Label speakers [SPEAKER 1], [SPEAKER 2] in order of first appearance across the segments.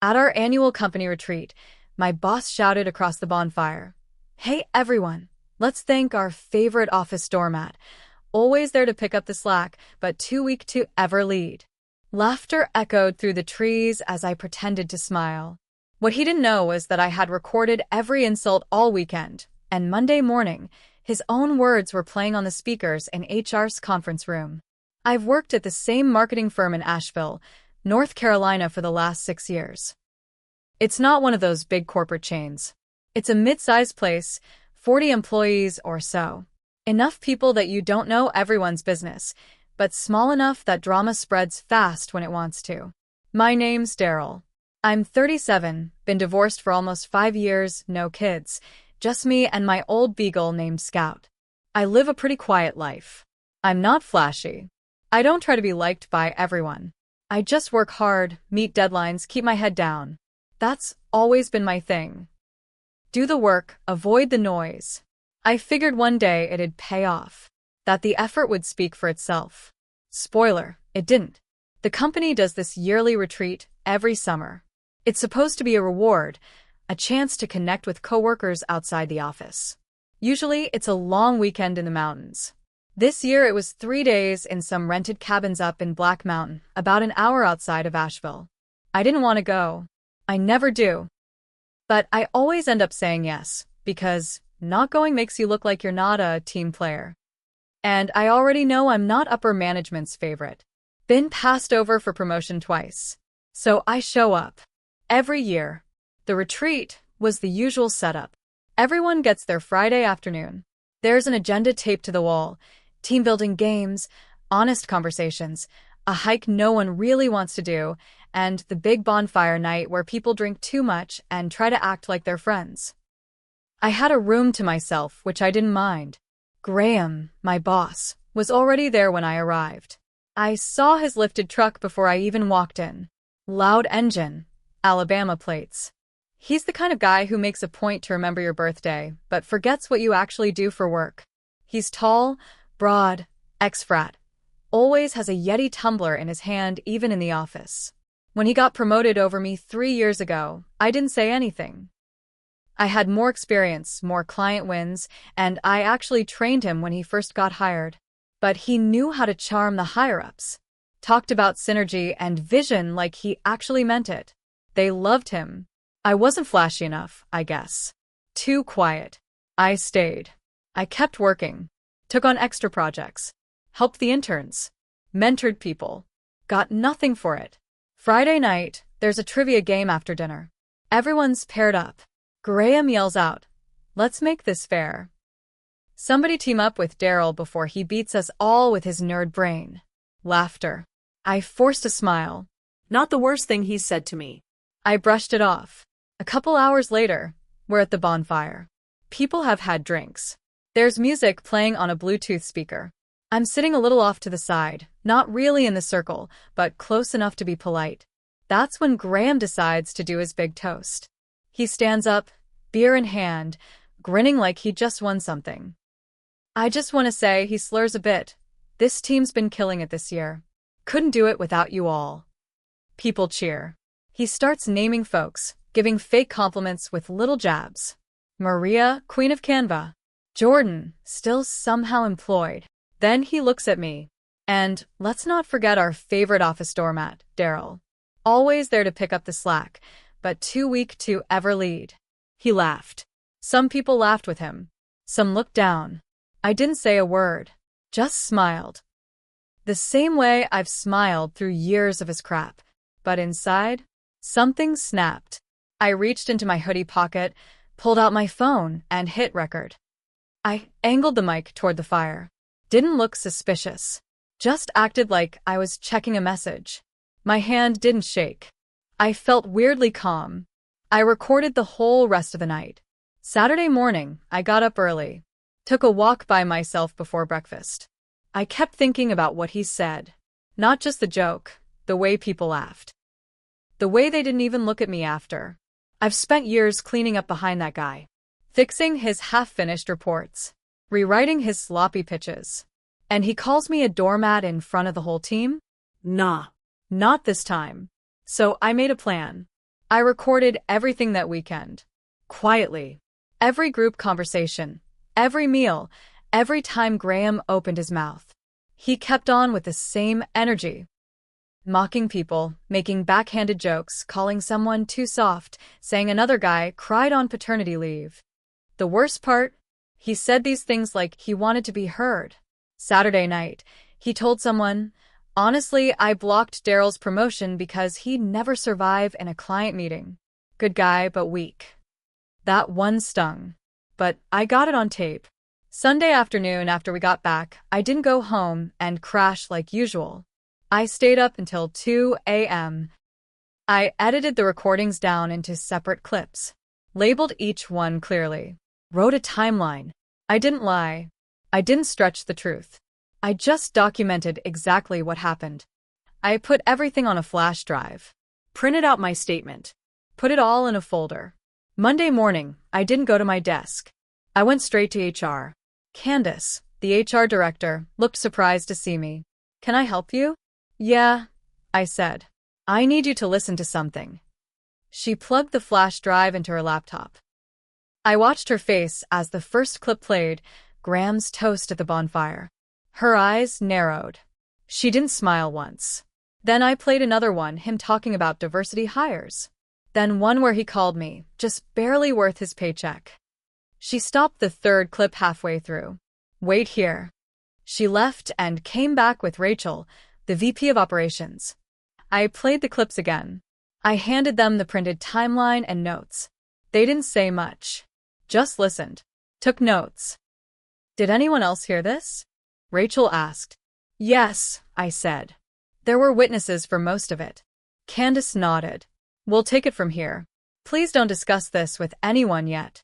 [SPEAKER 1] At our annual company retreat, my boss shouted across the bonfire, "Hey everyone, let's thank our favorite office doormat, always there to pick up the slack, but too weak to ever lead." Laughter echoed through the trees as I pretended to smile. What he didn't know was that I had recorded every insult all weekend, and Monday morning, his own words were playing on the speakers in HR's conference room. I've worked at the same marketing firm in Asheville, North Carolina for the last 6 years. It's not one of those big corporate chains. It's a mid-sized place, 40 employees or so. Enough people that you don't know everyone's business, but small enough that drama spreads fast when it wants to. My name's Daryl. I'm 37, been divorced for almost 5 years, no kids, just me and my old beagle named Scout. I live a pretty quiet life. I'm not flashy. I don't try to be liked by everyone. I just work hard, meet deadlines, keep my head down. That's always been my thing. Do the work, avoid the noise. I figured one day it'd pay off, that the effort would speak for itself. Spoiler, it didn't. The company does this yearly retreat every summer. It's supposed to be a reward, a chance to connect with coworkers outside the office. Usually, it's a long weekend in the mountains. This year, it was 3 days in some rented cabins up in Black Mountain, about an hour outside of Asheville. I didn't want to go. I never do. But I always end up saying yes, because not going makes you look like you're not a team player. And I already know I'm not upper management's favorite. Been passed over for promotion twice. So I show up. Every year. The retreat was the usual setup. Everyone gets there Friday afternoon. There's an agenda taped to the wall. Team-building games, honest conversations, a hike no one really wants to do, and the big bonfire night where people drink too much and try to act like they're friends. I had a room to myself, which I didn't mind. Graham, my boss, was already there when I arrived. I saw his lifted truck before I even walked in. Loud engine, Alabama plates. He's the kind of guy who makes a point to remember your birthday, but forgets what you actually do for work. He's tall, broad, ex-frat. Always has a Yeti tumbler in his hand even in the office. When he got promoted over me 3 years ago, I didn't say anything. I had more experience, more client wins, and I actually trained him when he first got hired. But he knew how to charm the higher-ups. Talked about synergy and vision like he actually meant it. They loved him. I wasn't flashy enough, I guess. Too quiet. I stayed. I kept working. Took on extra projects. Helped the interns. Mentored people. Got nothing for it. Friday night, there's a trivia game after dinner. Everyone's paired up. Graham yells out, "Let's make this fair. Somebody team up with Daryl before he beats us all with his nerd brain." Laughter. I forced a smile.
[SPEAKER 2] Not the worst thing he's said to me.
[SPEAKER 1] I brushed it off. A couple hours later, we're at the bonfire. People have had drinks. There's music playing on a Bluetooth speaker. I'm sitting a little off to the side, not really in the circle, but close enough to be polite. That's when Graham decides to do his big toast. He stands up, beer in hand, grinning like he just won something. I just want to say he slurs a bit. This team's been killing it this year. Couldn't do it without you all. People cheer. He starts naming folks, giving fake compliments with little jabs. Maria, Queen of Canva. Jordan, still somehow employed. Then he looks at me. And let's not forget our favorite office doormat, Daryl. Always there to pick up the slack, but too weak to ever lead. He laughed. Some people laughed with him. Some looked down. I didn't say a word. Just smiled. The same way I've smiled through years of his crap. But inside, something snapped. I reached into my hoodie pocket, pulled out my phone, and hit record. I angled the mic toward the fire. Didn't look suspicious. Just acted like I was checking a message. My hand didn't shake. I felt weirdly calm. I recorded the whole rest of the night. Saturday morning, I got up early. Took a walk by myself before breakfast. I kept thinking about what he said. Not just the joke, the way people laughed. The way they didn't even look at me after. I've spent years cleaning up behind that guy. Fixing his half-finished reports. Rewriting his sloppy pitches. And he calls me a doormat in front of the whole team?
[SPEAKER 2] Nah.
[SPEAKER 1] Not this time. So I made a plan. I recorded everything that weekend. Quietly. Every group conversation. Every meal. Every time Graham opened his mouth. He kept on with the same energy. Mocking people, making backhanded jokes, calling someone too soft, saying another guy cried on paternity leave. The worst part? He said these things like he wanted to be heard. Saturday night, he told someone, "Honestly, I blocked Daryl's promotion because he'd never survive in a client meeting. Good guy, but weak." That one stung. But I got it on tape. Sunday afternoon after we got back, I didn't go home and crash like usual. I stayed up until 2 a.m. I edited the recordings down into separate clips, labeled each one clearly, wrote a timeline. I didn't lie. I didn't stretch the truth. I just documented exactly what happened. I put everything on a flash drive,
[SPEAKER 2] Printed out my statement.
[SPEAKER 1] put it all in a folder. Monday morning, I didn't go to my desk. I went straight to HR. Candace, the HR director, looked surprised to see me. "Can I help you?" "Yeah," I said. "I need you to listen to something." She plugged the flash drive into her laptop. I watched her face as the first clip played, Graham's toast at the bonfire. Her eyes narrowed. She didn't smile once. Then I played another one, him talking about diversity hires. Then one where he called me, just barely worth his paycheck. She stopped the third clip halfway through. "Wait here." She left and came back with Rachel, the VP of Operations. I played the clips again. I handed them the printed timeline and notes. They didn't say much. Just listened. Took notes. "Did anyone else hear this?" Rachel asked. "Yes," I said. "There were witnesses for most of it." Candace nodded. "We'll take it from here. Please don't discuss this with anyone yet."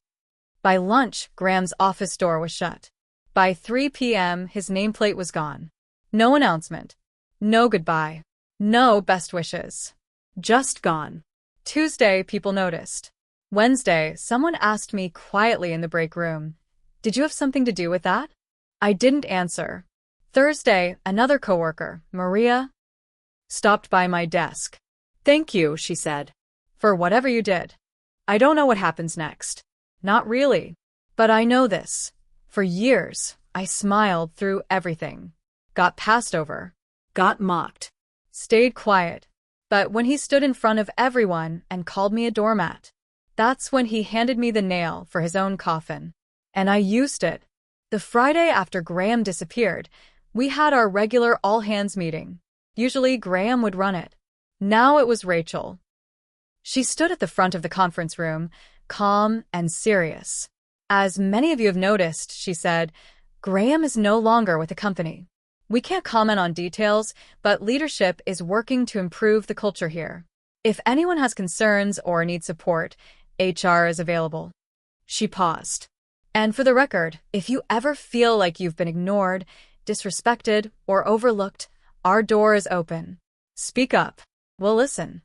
[SPEAKER 1] By lunch, Graham's office door was shut. By 3 p.m., his nameplate was gone. No announcement. No goodbye. No best wishes. Just gone. Tuesday, people noticed. Wednesday, someone asked me quietly in the break room, "Did you have something to do with that?" I didn't answer. Thursday, another coworker, Maria, stopped by my desk.
[SPEAKER 2] "Thank you," she said.
[SPEAKER 1] "For whatever you did." I don't know what happens next. Not really. But I know this. For years, I smiled through everything. Got passed over.
[SPEAKER 2] Got mocked.
[SPEAKER 1] Stayed quiet. But when he stood in front of everyone and called me a doormat, that's when he handed me the nail for his own coffin. And I used it. The Friday after Graham disappeared, we had our regular all-hands meeting. Usually Graham would run it. Now it was Rachel. She stood at the front of the conference room, calm and serious. "As many of you have noticed," she said, "Graham is no longer with the company. We can't comment on details, but leadership is working to improve the culture here. If anyone has concerns or needs support, HR is available." She paused. "And for the record, if you ever feel like you've been ignored, disrespected, or overlooked, our door is open. Speak up. We'll listen."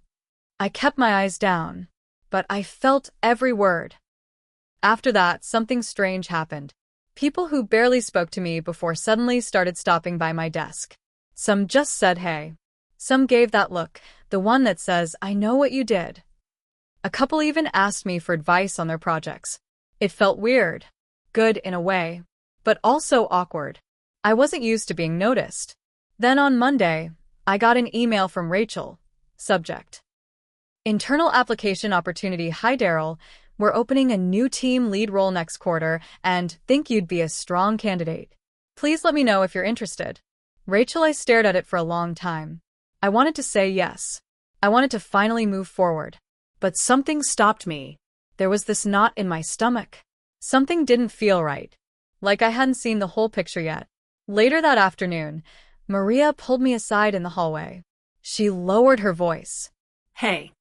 [SPEAKER 1] I kept my eyes down, but I felt every word. After that, something strange happened. People who barely spoke to me before suddenly started stopping by my desk. Some just said hey. Some gave that look, the one that says, "I know what you did." A couple even asked me for advice on their projects. It felt weird. Good in a way, but also awkward. I wasn't used to being noticed. Then on Monday, I got an email from Rachel. Subject: Internal application opportunity. "Hi Daryl, we're opening a new team lead role next quarter and think you'd be a strong candidate. Please let me know if you're interested." Rachel, I stared at it for a long time. I wanted to say yes. I wanted to finally move forward. But something stopped me. There was this knot in my stomach. Something didn't feel right. Like I hadn't seen the whole picture yet. Later that afternoon, Maria pulled me aside in the hallway. She lowered her voice.
[SPEAKER 2] "Hey.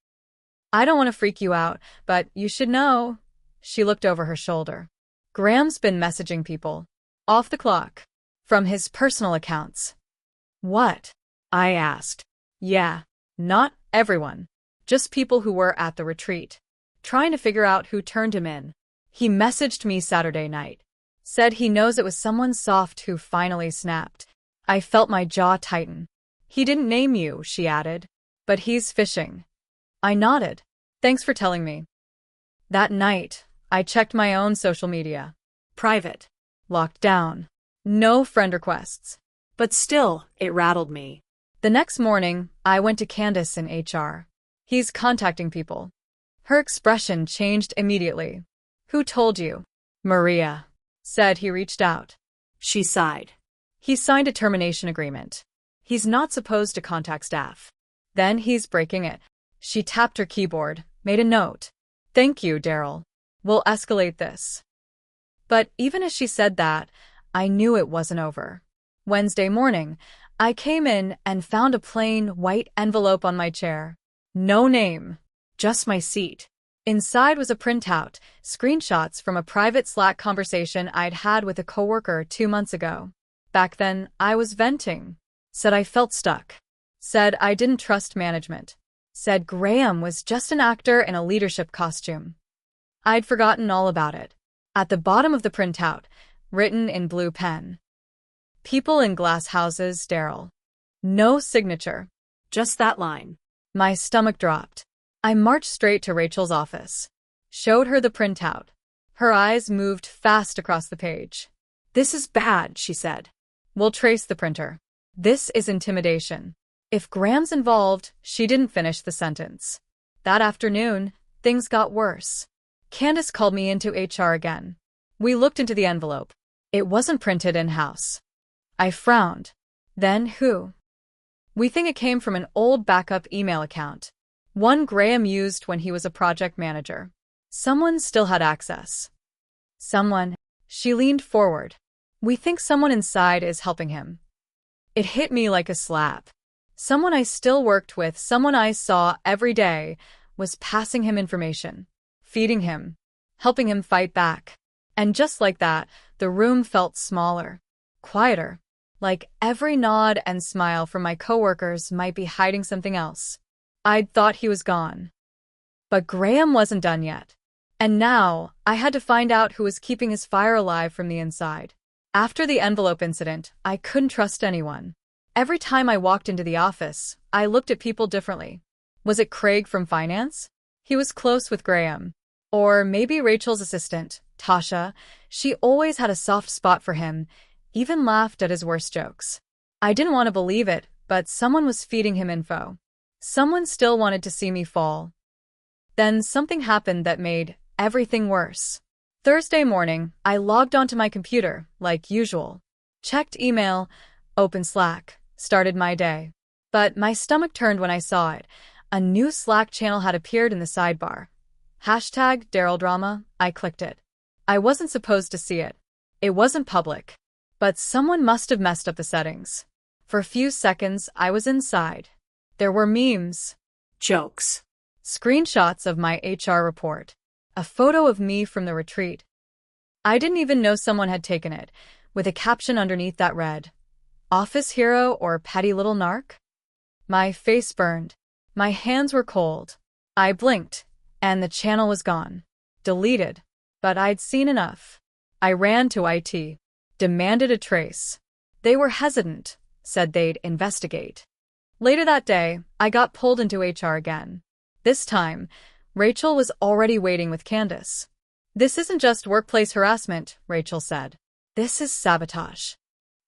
[SPEAKER 1] I don't want to freak you out, but you should know." She looked over her shoulder. "Graham's been messaging people. Off the clock. From his personal accounts." "What?" I asked. "Yeah, not everyone. Just people who were at the retreat. Trying to figure out who turned him in. He messaged me Saturday night. Said he knows it was someone soft who finally snapped." I felt my jaw tighten. "He didn't name you," she added. "But he's fishing." I nodded. Thanks for telling me. That night, I checked my own social media.
[SPEAKER 2] Private.
[SPEAKER 1] Locked down. No friend requests.
[SPEAKER 2] But still, it rattled me.
[SPEAKER 1] The next morning, I went to Candace in HR. He's contacting people. Her expression changed immediately. Who told you? Maria said he reached out.
[SPEAKER 2] She sighed.
[SPEAKER 1] He signed a termination agreement. He's not supposed to contact staff. Then he's breaking it. She tapped her keyboard, made a note. Thank you, Daryl. We'll escalate this. But even as she said that, I knew it wasn't over. Wednesday morning, I came in and found a plain white envelope on my chair. No name, just my seat. Inside was a printout, screenshots from a private Slack conversation I'd had with a coworker 2 months ago. Back then, I was venting. Said I felt stuck. Said I didn't trust management. Said Graham was just an actor in a leadership costume. I'd forgotten all about it. At the bottom of the printout, written in blue pen. People in glass houses, Daryl. No signature.
[SPEAKER 2] Just that line.
[SPEAKER 1] My stomach dropped. I marched straight to Rachel's office. Showed her the printout. Her eyes moved fast across the page.
[SPEAKER 2] This is bad, she said.
[SPEAKER 1] We'll trace the printer. This is intimidation. If Graham's involved, she didn't finish the sentence. That afternoon, things got worse. Candace called me into HR again. We looked into the envelope. It wasn't printed in-house. I frowned. Then who? We think it came from an old backup email account. One Graham used when he was a project manager. Someone still had access. Someone. She leaned forward. We think someone inside is helping him. It hit me like a slap. Someone I still worked with, someone I saw every day, was passing him information, feeding him, helping him fight back. And just like that, the room felt smaller, quieter, like every nod and smile from my coworkers might be hiding something else. I'd thought he was gone. But Graham wasn't done yet. And now, I had to find out who was keeping his fire alive from the inside. After the envelope incident, I couldn't trust anyone. Every time I walked into the office, I looked at people differently. Was it Craig from finance? He was close with Graham. Or maybe Rachel's assistant, Tasha. She always had a soft spot for him, even laughed at his worst jokes. I didn't want to believe it, but someone was feeding him info. Someone still wanted to see me fall. Then something happened that made everything worse. Thursday morning, I logged onto my computer, like usual. Checked email, opened Slack, started my day. But my stomach turned when I saw it. A new Slack channel had appeared in the sidebar. Hashtag Daryl Drama. I clicked it. I wasn't supposed to see it. It wasn't public. But someone must have messed up the settings. For a few seconds, I was inside. There were memes.
[SPEAKER 2] Jokes.
[SPEAKER 1] Screenshots of my HR report. A photo of me from the retreat. I didn't even know someone had taken it, with a caption underneath that read, "Office hero or petty little narc?" My face burned. My hands were cold. I blinked, and the channel was gone. Deleted. But I'd seen enough. I ran to IT. Demanded a trace. They were hesitant, said they'd investigate. Later that day, I got pulled into HR again. This time, Rachel was already waiting with Candace. This isn't just workplace harassment, Rachel said. This is sabotage.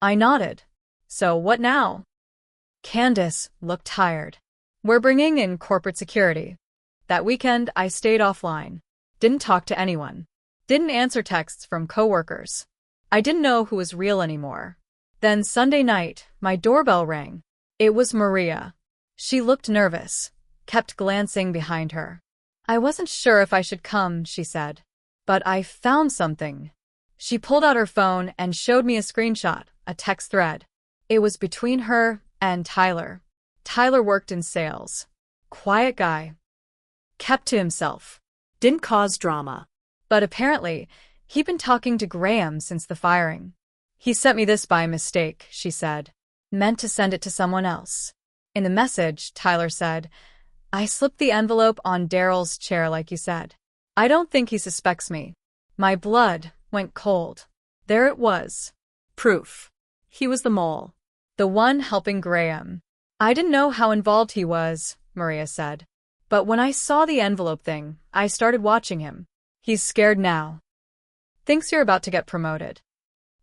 [SPEAKER 1] I nodded. So what now? Candace looked tired. We're bringing in corporate security. That weekend, I stayed offline. Didn't talk to anyone. Didn't answer texts from coworkers. I didn't know who was real anymore. Then Sunday night, my doorbell rang. It was Maria. She looked nervous, kept glancing behind her. I wasn't sure if I should come, she said. But I found something. She pulled out her phone and showed me a screenshot, a text thread. It was between her and Tyler. Tyler worked in sales. Quiet guy. Kept to himself.
[SPEAKER 2] Didn't cause drama.
[SPEAKER 1] But apparently, he'd been talking to Graham since the firing. He sent me this by mistake, she said. Meant to send it to someone else. In the message, Tyler said, I slipped the envelope on Daryl's chair like you said. I don't think he suspects me. My blood went cold. There it was.
[SPEAKER 2] Proof. He was the mole.
[SPEAKER 1] The one helping Graham. I didn't know how involved he was, Maria said. But when I saw the envelope thing, I started watching him. He's scared now. Thinks you're about to get promoted.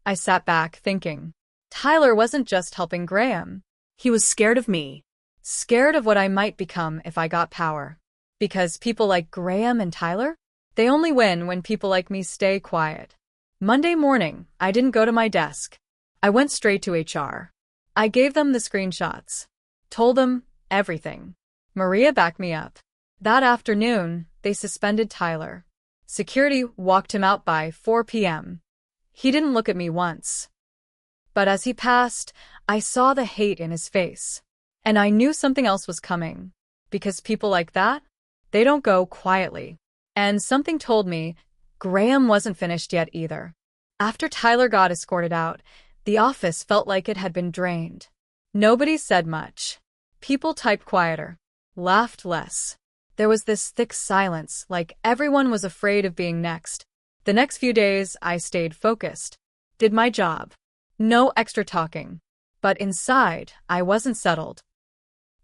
[SPEAKER 1] I sat back, thinking. Tyler wasn't just helping Graham.
[SPEAKER 2] He was scared of me.
[SPEAKER 1] Scared of what I might become if I got power. Because people like Graham and Tyler? They only win when people like me stay quiet. Monday morning, I didn't go to my desk. I went straight to HR. I gave them the screenshots. Told them everything. Maria backed me up. That afternoon, they suspended Tyler. Security walked him out by 4 p.m. He didn't look at me once. But as he passed, I saw the hate in his face. And I knew something else was coming. Because people like that, they don't go quietly. And something told me Graham wasn't finished yet either. After Tyler got escorted out, the office felt like it had been drained. Nobody said much. People typed quieter, laughed less. There was this thick silence, like everyone was afraid of being next. The next few days, I stayed focused. Did my job. No extra talking. But inside, I wasn't settled.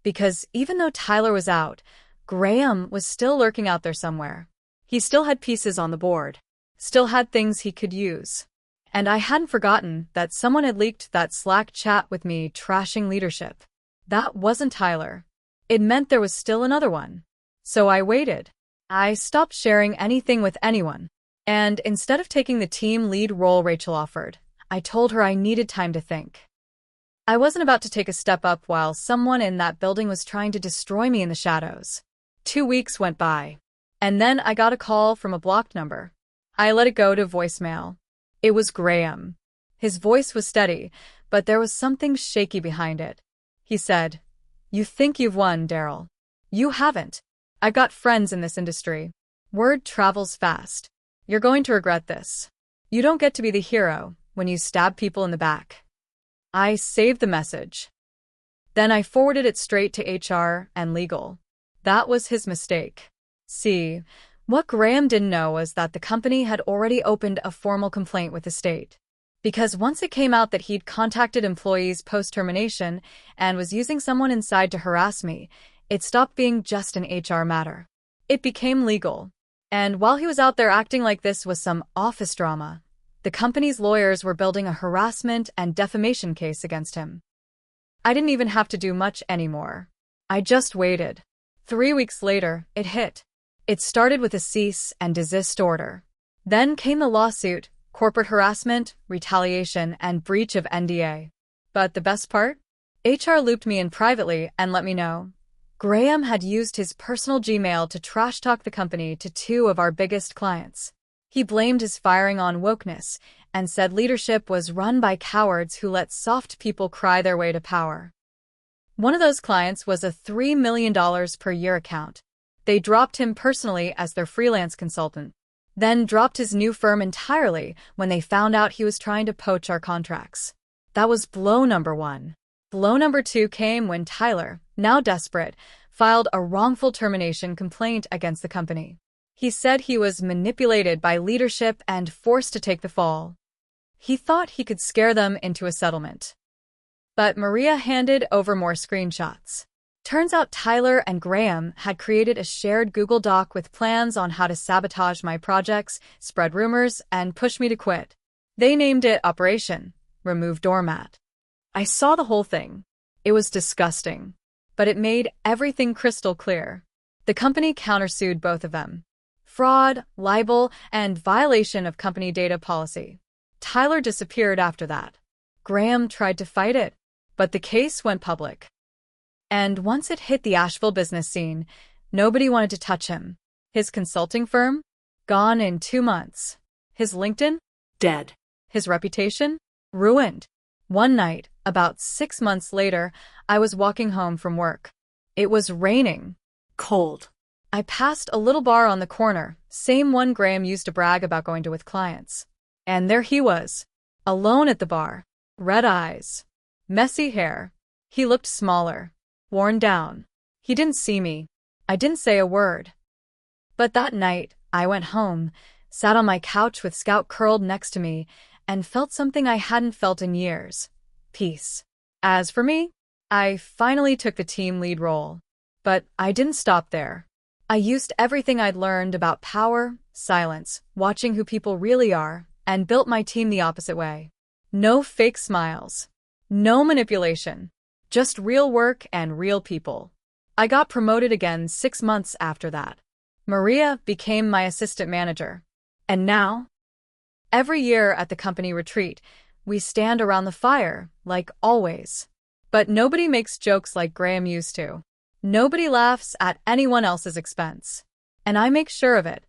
[SPEAKER 1] Because even though Tyler was out, Graham was still lurking out there somewhere. He still had pieces on the board. Still had things he could use. And I hadn't forgotten that someone had leaked that Slack chat with me trashing leadership. That wasn't Tyler. It meant there was still another one. So I waited. I stopped sharing anything with anyone. And instead of taking the team lead role Rachel offered, I told her I needed time to think. I wasn't about to take a step up while someone in that building was trying to destroy me in the shadows. 2 weeks went by. And then I got a call from a blocked number. I let it go to voicemail. It was Graham. His voice was steady, but there was something shaky behind it. He said, "You think you've won, Daryl. You haven't. I've got friends in this industry. Word travels fast. You're going to regret this. You don't get to be the hero when you stab people in the back." I saved the message. Then I forwarded it straight to HR and legal. That was his mistake. See, what Graham didn't know was that the company had already opened a formal complaint with the state. Because once it came out that he'd contacted employees post-termination and was using someone inside to harass me, it stopped being just an HR matter. It became legal. And while he was out there acting like this was some office drama, the company's lawyers were building a harassment and defamation case against him. I didn't even have to do much anymore. I just waited. 3 weeks later, it hit. It started with a cease and desist order. Then came the lawsuit, corporate harassment, retaliation, and breach of NDA. But the best part? HR looped me in privately and let me know. Graham had used his personal Gmail to trash-talk the company to 2 of our biggest clients. He blamed his firing on wokeness and said leadership was run by cowards who let soft people cry their way to power. One of those clients was a $3 million per year account. They dropped him personally as their freelance consultant, then dropped his new firm entirely when they found out he was trying to poach our contracts. That was blow number 1. Blow number 2 came when Tyler, now desperate, filed a wrongful termination complaint against the company. He said he was manipulated by leadership and forced to take the fall. He thought he could scare them into a settlement. But Maria handed over more screenshots. Turns out Tyler and Graham had created a shared Google Doc with plans on how to sabotage my projects, spread rumors, and push me to quit. They named it Operation Remove Doormat. I saw the whole thing. It was disgusting. But it made everything crystal clear. The company countersued both of them. Fraud, libel, and violation of company data policy. Tyler disappeared after that. Graham tried to fight it, but the case went public. And once it hit the Asheville business scene, nobody wanted to touch him. His consulting firm? Gone in 2 months. His LinkedIn?
[SPEAKER 2] Dead.
[SPEAKER 1] His reputation? Ruined. One night, about 6 months later, I was walking home from work. It was raining.
[SPEAKER 2] Cold.
[SPEAKER 1] I passed a little bar on the corner, same one Graham used to brag about going to with clients. And there he was, alone at the bar. Red eyes. Messy hair. He looked smaller. Worn down. He didn't see me. I didn't say a word. But that night, I went home, sat on my couch with Scout curled next to me, and felt something I hadn't felt in years. Peace. As for me, I finally took the team lead role. But I didn't stop there. I used everything I'd learned about power, silence, watching who people really are, and built my team the opposite way. No fake smiles. No manipulation. Just real work and real people. I got promoted again 6 months after that. Maria became my assistant manager. And now, every year at the company retreat, we stand around the fire, like always. But nobody makes jokes like Graham used to. Nobody laughs at anyone else's expense. And I make sure of it.